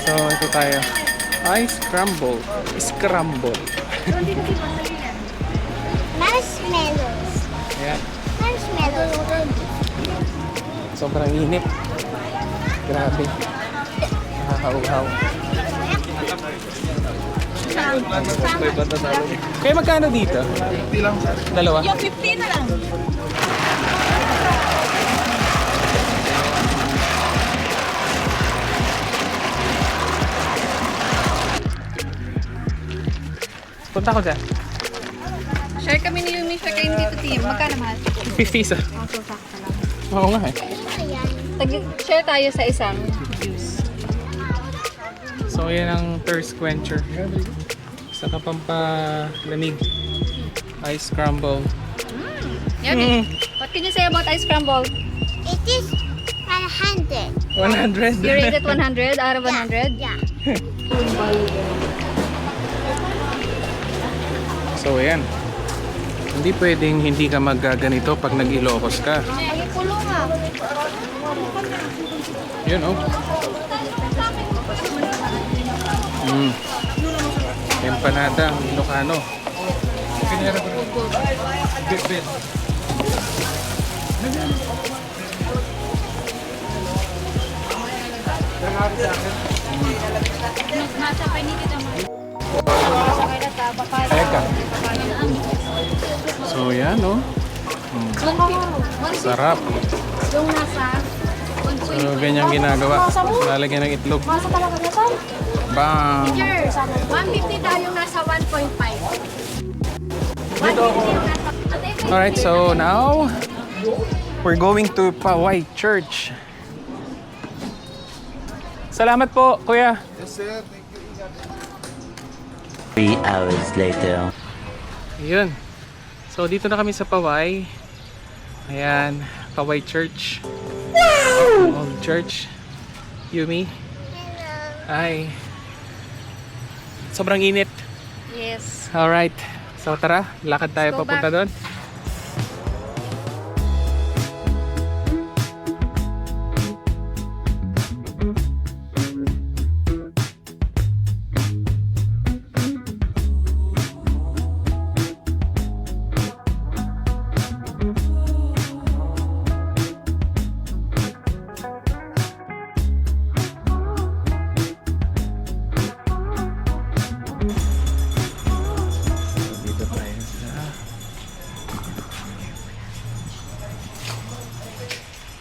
So, ito tayo. Ice scramble. Scramble. Marshmallows. Ayan. Marshmallows. Sobrang init. Grabe. Nakakauhaw. Kaya magkano dito? 50 lang, sir. Dalawa? Yung 50 na lang. Punta ko dyan. Share kami ni Yumi, share kayo dito, team. Magkano mahal? 50 isa. So, sakto lang. Oo nga eh. Share tayo sa isang juice. So, yan ang thirst quencher. Saka pampalamig. Ice scramble. Yummy. What can you say about ice scramble? It is 100. 100. You rate it 100 out of 100? Yeah. So, ayan. Hindi pwedeng hindi ka maggaganito pag nag-Ilocos ka. Kulong nga. Yun, oh. Empanada, Ilocano. Nasa painit naman. Eka. So, yan, oh. Sarap. Yung nasa So, ganyan ginagawa. Lalagyan ng itlog. Masa talaga na saan? Bang! 150 tayo yung nasa 1.5. Alright, so now we're going to Paway Church. Salamat po, kuya. 3 hours later. Yun. So, dito na kami sa Paway. Ayan, Paway Church. Old church. Yumi. Ay. Sobrang init. Yes. Alright. So, tara. Lakad tayo Let's go papunta back. doon. Dito tayo sa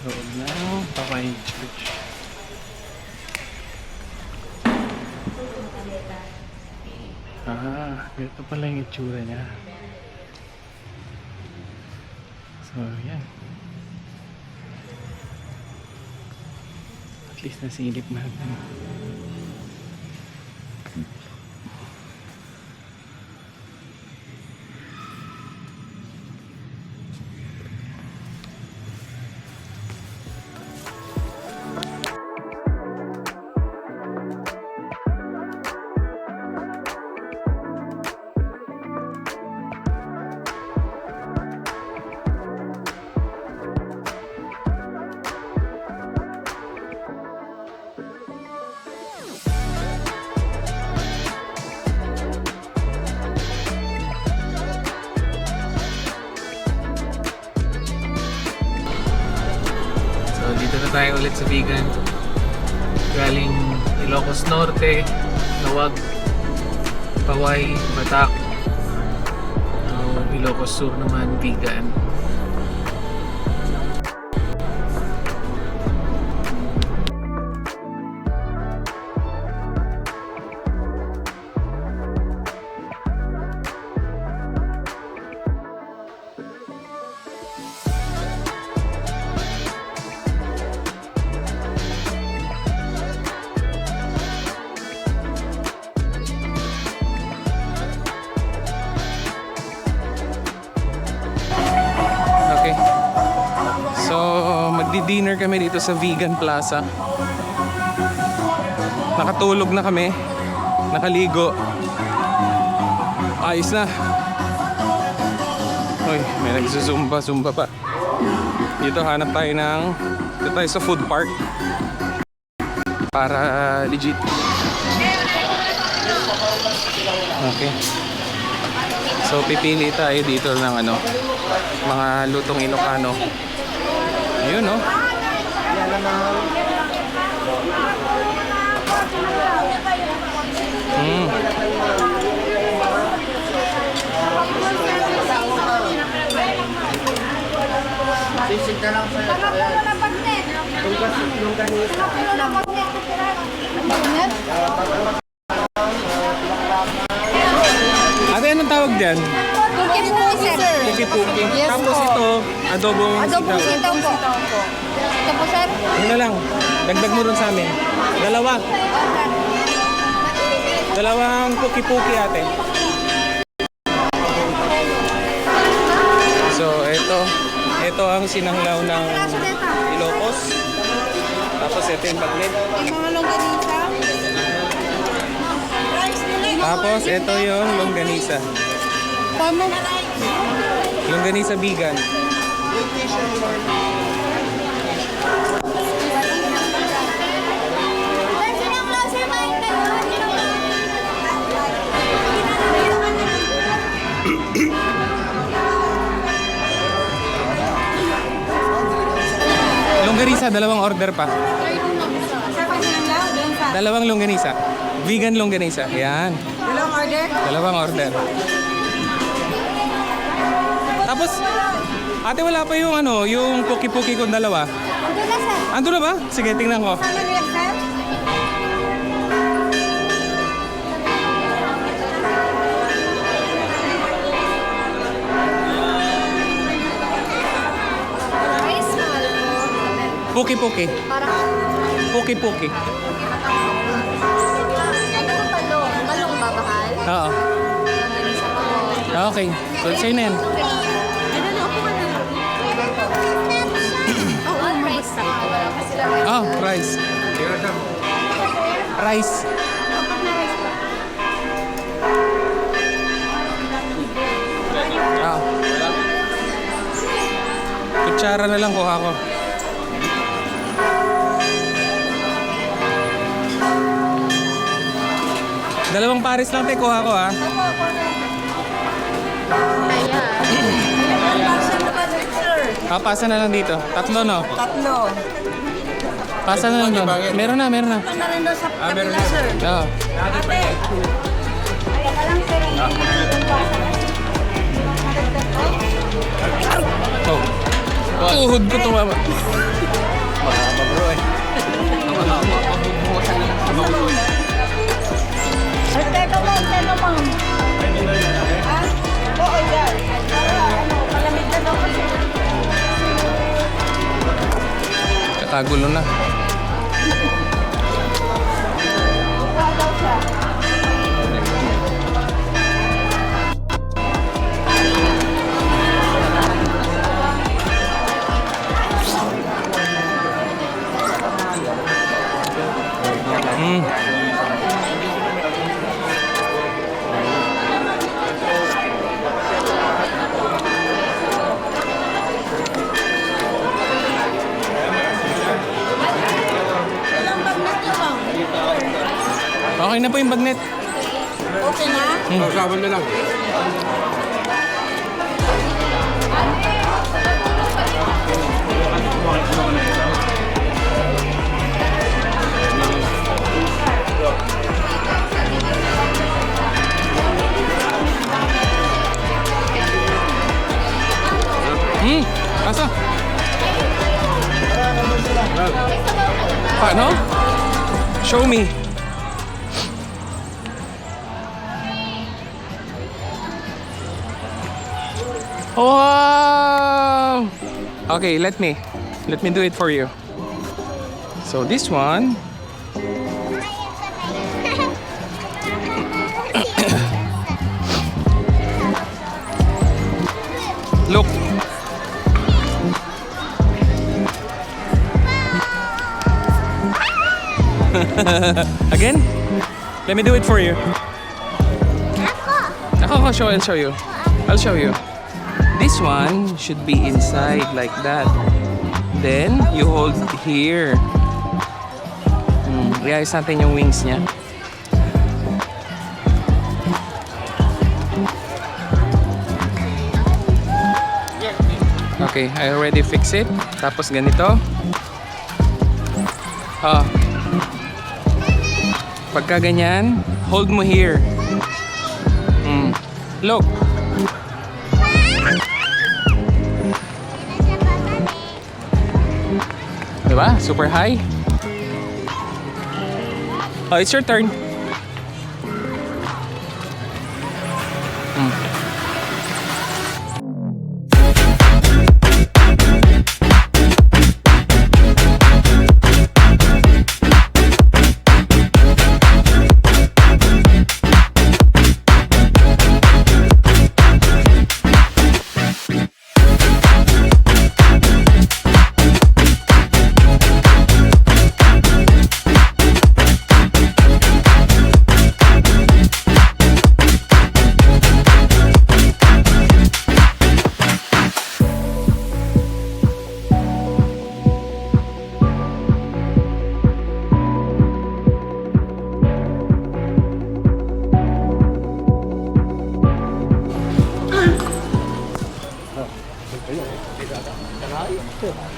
loob ng Paway Church. Ganito pala yung itsura niya. So, yan. At least nasilip natin. So, dito na tayo ulit sa Vigan. Galing Ilocos Norte, Lawag, Paway, Batak. Ilocos Sur naman, Vigan. Okay. So, magdi-dinner kami dito sa Vegan Plaza. Nakatulog na kami. Nakaligo. Ayos na. O Uy, may nagsusumba-zumba pa. Dito hanap tayo ng... Dito tayo sa food park. Para legit. Okay. So pipili tayo dito ng ano, mga lutong Ilocano. Ayun, no? Ate, anong tawag dyan? Puki-puki, sir. Puki-puki. Yes, Tapos po. ito, adobong Adobong sitaw. sitaw po. Ito po, sir. Ano na lang, dagdag mo rin sa amin. Dalawang puki-puki, ate. So, ito ang sinanglaw ng Ilocos. Tapos ito yung bagnet. Yung mga longganisa. Tapos ito yung longganisa. Paano? Longganisa vegan. Longganisa, dalawang order pa. Dalawang longganisa. Vegan longganisa. Yan. Dalawang order? Dalawang order. Tapos, ate, wala pa yung ano, yung puki-puki kong dalawa. Ando na, sir. Ando na ba? Sige, tingnan ko. Ano yan, sir? Rice, mahal po. Puki-puki. Parang, Puki-puki. ano po talong? Talong ba, mahal? Oo. Okay. So, sa'yo na yan. All rice na. Wala pa sila rice. Oh, rice. Rice. Ah. Kutsara na lang kuha ko. Dalawang pares lang tayo kuha ko, ha. Pasa na lang dito. Tatlo, no? Tatlo. Pasa na lang doon. Meron na, meron na. Na rin doon sa kapila, sir. Oo. Oh. Tuhod ko tumama. Mahaba, bro, eh. Teka, ma'am. Ha? Oo, yan. Malamig na daw kasi. Kakagulo na. Okay na po yung bagnet. Okay na? Sausawan na lang. Asa? Paano? Show me. Wow! Okay, let me do it for you. So this one. Look. Again? Let me do it for you. I'll show you. I'll show you. this one should be inside like that. Then, you hold here. Iayos natin yung wings niya. Okay, I already fix it. Tapos ganito. Pagka ganyan, hold mo here. Look. Diba? Super high. Oh, it's your turn.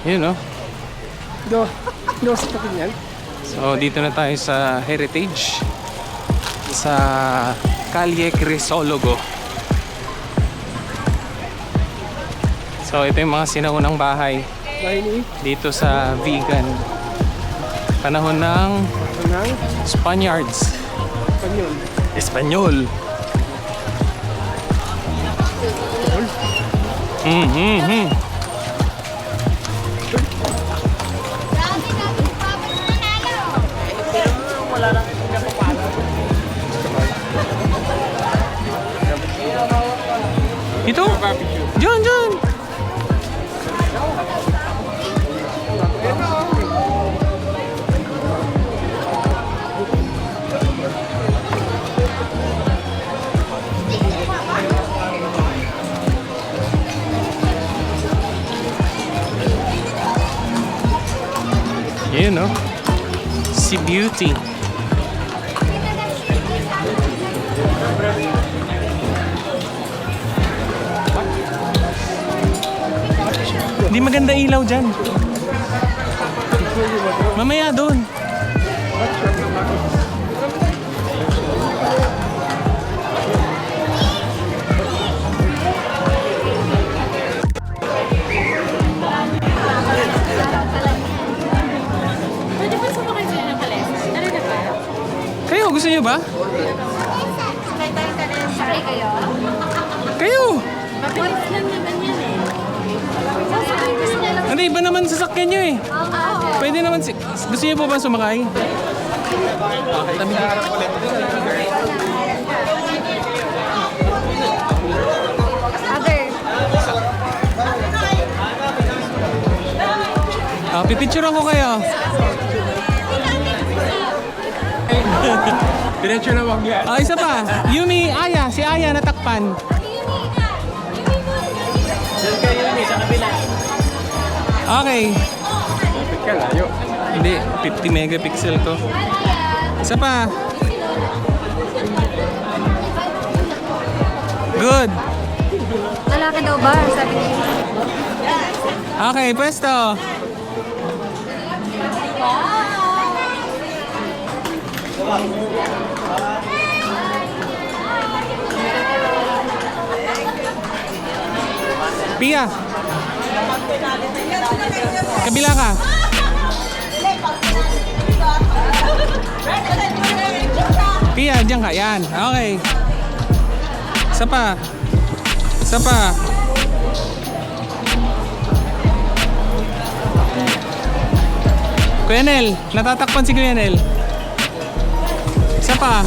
Yun, no? So, dito na tayo sa Heritage. Sa Calle Crisologo. So, ito yung mga sinaunang bahay dito sa Vigan. Panahon ng Spaniards. Espanyol. Ito? Diyan, diyan. Yun, no? Si Beauty. Hindi maganda ilaw dyan. Mamaya doon. Pwede ba sumakay sila ng kalesa? Ano na ba? Kayo, gusto niyo ba? Sakay tayo kalesa. Sakay kayo? Kayo! Mabilis lang naman yan eh. Sasakay ko sila lang. Hindi, iba naman sasakyan nyo eh. Pwede naman gusto niyo po ba sumakay? Tabi. Pipicturean ko kayo. Diretso na wag yan. Isa pa. Yumi, Aya. Si Aya natakpan. Diyan kayo Yumi, sa kabila. Okay. Lapit ka, layo. Hindi, 50 megapixel to. Isa pa. Good. Lalaki daw ba? Sabi niya. Okay, pwesto. Pia. Kabila ka. Pia, dyan ka. Yan. Okay. Isa pa. Isa pa. Kuya Nel, natatakpan si Kuya Nel. Isa pa.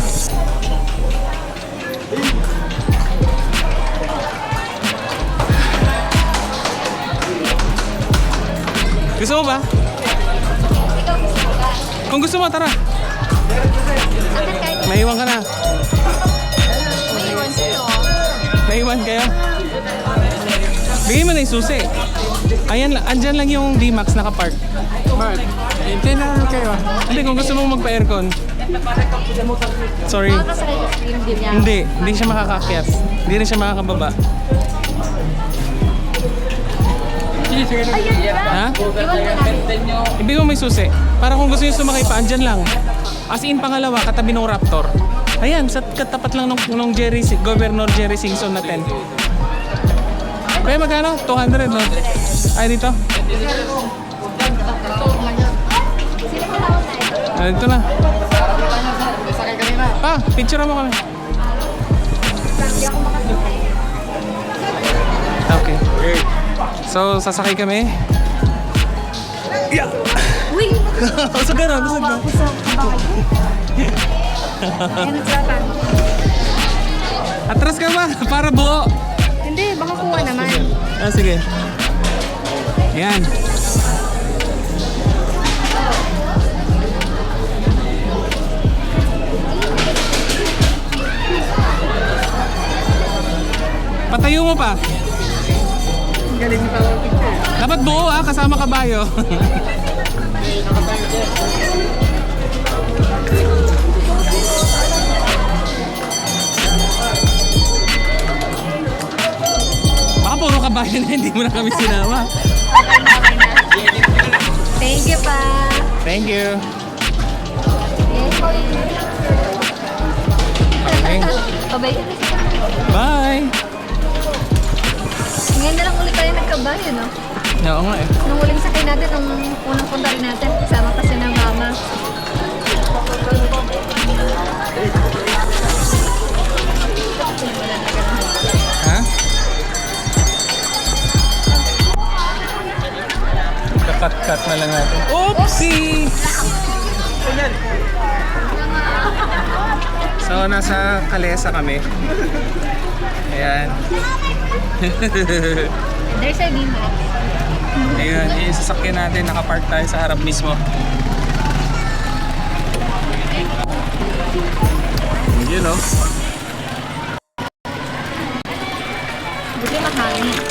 Gusto mo ba? Kung gusto mo, tara. Maiwan ka na. May iwan sila. Maiwan kayo? Bigay mo na yung susi. Ayan, andyan lang yung D-Max nakapark. Bakit? Hintay na lang kayo. Hindi, kung gusto mong magpa-aircon. Sorry. Makakasakay ka stream din niya. Hindi siya makakakyat. Hindi rin siya makakababa. Sige, sige na. Ha? Iwan ka namin. Ibigay mo may susi. Para kung gusto nyo sumakay pa, andyan lang. As in, pangalawa, katabi ng Raptor. Ayan, sa katapat lang nung Governor Jerry Singson na tent. Kaya magkano? 200, no? Ay, dito? Ah, dito na. Picture mo kami. Okay. So, sasakay kami. Yeah! Uy! Usag ka na, usag ka. Ako sa kabayo. Ayan, nagsakan. Atras ka ba? Para buo. Hindi, baka kuha naman. Ah, sige. Yan. Patayo mo pa. Galing ni Pawang picture. Dapat buo kasama kabayo. Baka puro kabayo na hindi mo na kami sinama. Thank you pa. Thank you. Yes, Okay. Kabay. Bye. Ngayon na lang ulit tayo nagkabayo, no? Oo nga eh. Nung huling sakay natin, nung unang punta rin natin, kasama kasi ng mama. Ha? Kakat-cut na lang natin. Oopsie! So, nasa Kalesa kami. Ayan. There's a D-Max. Ayun, yung sasakyan natin. Nakapark tayo sa harap mismo. Yun o. Buti mahangin.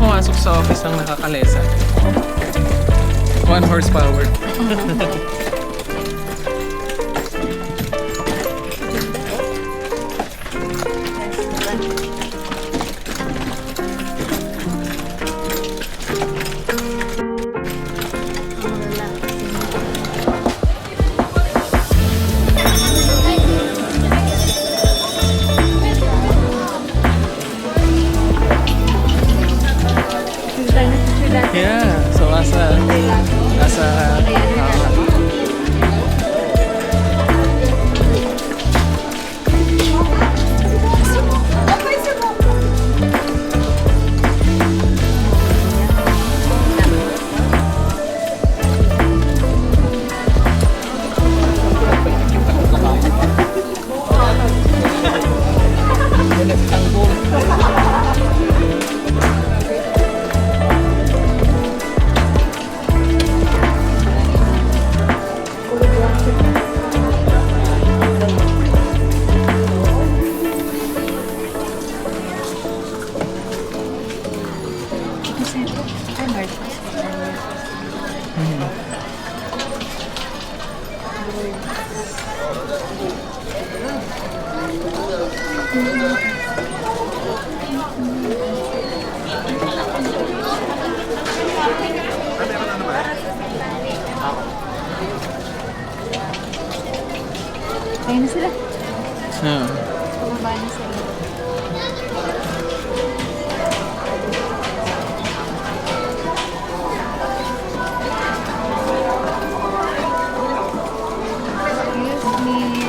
Pumasok sa office ng nakakalesa. 1 horsepower. Yeah, so asa Ayun na sila. Ah. Bumaba na sila. Excuse me.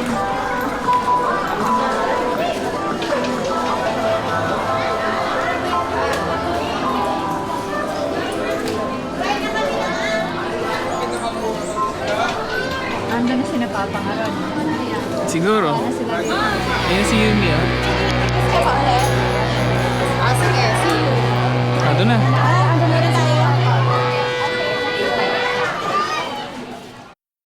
Ando na sila papangaron. Siguro. Na sila. Ayan si Yumi, ah. Ah, sige. See you. Ah, doon na.